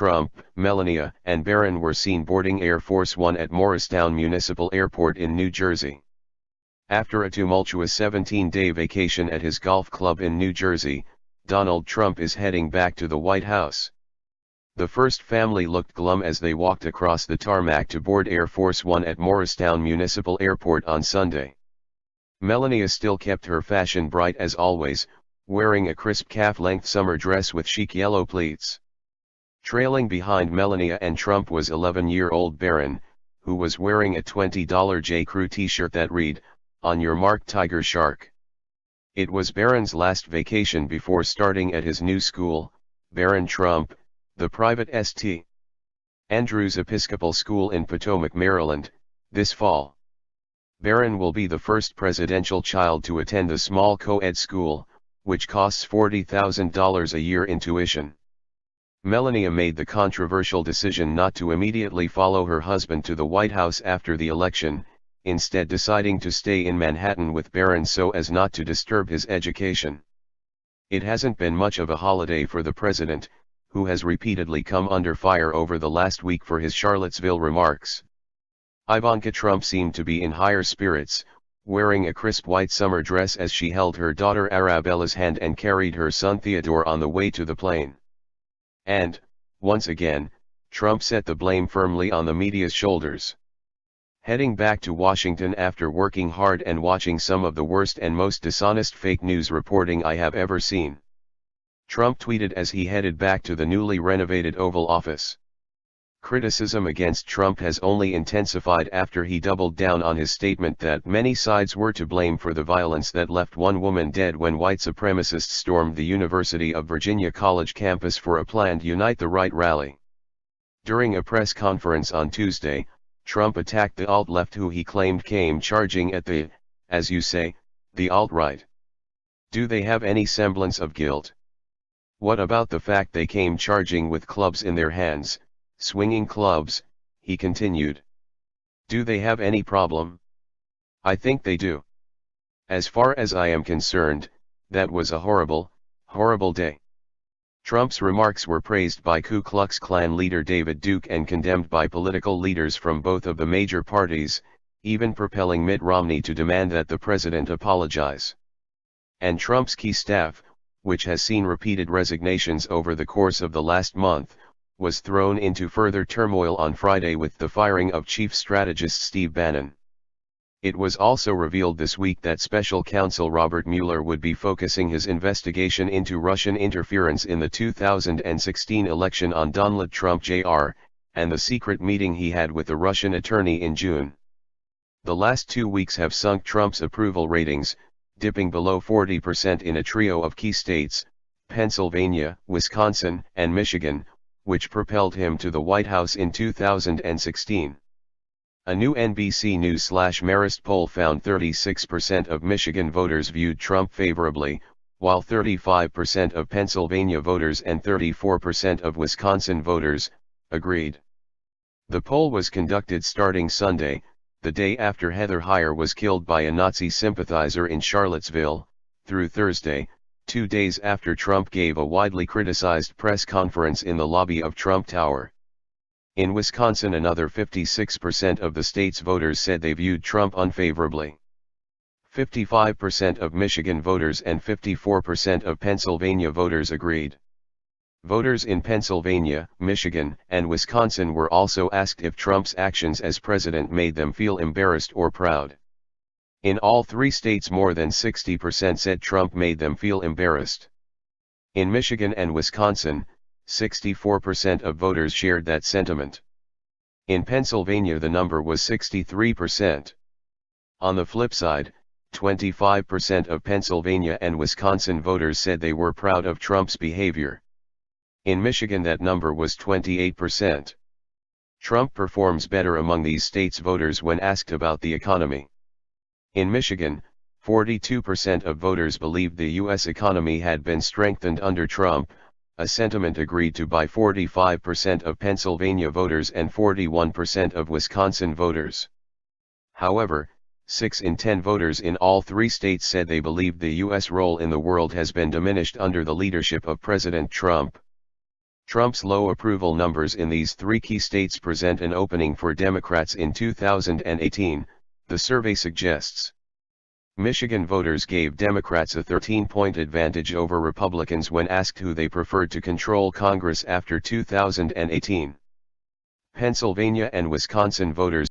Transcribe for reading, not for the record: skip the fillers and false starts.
Trump, Melania and Barron were seen boarding Air Force One at Morristown Municipal Airport in New Jersey. After a tumultuous 17-day vacation at his golf club in New Jersey, Donald Trump is heading back to the White House. The first family looked glum as they walked across the tarmac to board Air Force One at Morristown Municipal Airport on Sunday. Melania still kept her fashion bright as always, wearing a crisp calf-length summer dress with chic yellow pleats. Trailing behind Melania and Trump was 11-year-old Barron, who was wearing a $20 J.Crew t-shirt that read, "On your mark, Tiger Shark." It was Barron's last vacation before starting at his new school, Barron Trump, the private St. Andrew's Episcopal School in Potomac, Maryland, this fall. Barron will be the first presidential child to attend the small co-ed school, which costs $40,000 a year in tuition. Melania made the controversial decision not to immediately follow her husband to the White House after the election, instead deciding to stay in Manhattan with Barron so as not to disturb his education. It hasn't been much of a holiday for the president, who has repeatedly come under fire over the last week for his Charlottesville remarks. Ivanka Trump seemed to be in higher spirits, wearing a crisp white summer dress as she held her daughter Arabella's hand and carried her son Theodore on the way to the plane. And, once again, Trump set the blame firmly on the media's shoulders. Heading back to Washington after working hard and watching some of the worst and most dishonest fake news reporting I have ever seen, Trump tweeted as he headed back to the newly renovated Oval Office. Criticism against Trump has only intensified after he doubled down on his statement that many sides were to blame for the violence that left one woman dead when white supremacists stormed the University of Virginia College campus for a planned Unite the Right rally. During a press conference on Tuesday, Trump attacked the alt-left who he claimed came charging at the, as you say, the alt-right. Do they have any semblance of guilt? What about the fact they came charging with clubs in their hands? Swinging clubs, he continued. Do they have any problem? I think they do. As far as I am concerned, that was a horrible, horrible day. Trump's remarks were praised by Ku Klux Klan leader David Duke and condemned by political leaders from both of the major parties, even propelling Mitt Romney to demand that the president apologize. And Trump's key staff, which has seen repeated resignations over the course of the last month, was thrown into further turmoil on Friday with the firing of chief strategist Steve Bannon. It was also revealed this week that special counsel Robert Mueller would be focusing his investigation into Russian interference in the 2016 election on Donald Trump Jr., and the secret meeting he had with a Russian attorney in June. The last 2 weeks have sunk Trump's approval ratings, dipping below 40% in a trio of key states, Pennsylvania, Wisconsin, and Michigan, which propelled him to the White House in 2016. A new NBC News/Marist poll found 36% of Michigan voters viewed Trump favorably, while 35% of Pennsylvania voters and 34% of Wisconsin voters agreed. The poll was conducted starting Sunday, the day after Heather Heyer was killed by a Nazi sympathizer in Charlottesville, through Thursday, 2 days after Trump gave a widely criticized press conference in the lobby of Trump Tower. In Wisconsin, another 56% of the state's voters said they viewed Trump unfavorably. 55% of Michigan voters and 54% of Pennsylvania voters agreed. Voters in Pennsylvania, Michigan, and Wisconsin were also asked if Trump's actions as president made them feel embarrassed or proud. In all 3 states, more than 60% said Trump made them feel embarrassed. In Michigan and Wisconsin, 64% of voters shared that sentiment. In Pennsylvania, the number was 63%. On the flip side, 25% of Pennsylvania and Wisconsin voters said they were proud of Trump's behavior. In Michigan, that number was 28%. Trump performs better among these states' voters when asked about the economy. In Michigan, 42% of voters believed the U.S. economy had been strengthened under Trump, a sentiment agreed to by 45% of Pennsylvania voters and 41% of Wisconsin voters. However, 6 in 10 voters in all 3 states said they believed the U.S. role in the world has been diminished under the leadership of President Trump. Trump's low approval numbers in these three key states present an opening for Democrats in 2018, the survey suggests. Michigan voters gave Democrats a 13-point advantage over Republicans when asked who they preferred to control Congress after 2018. Pennsylvania and Wisconsin voters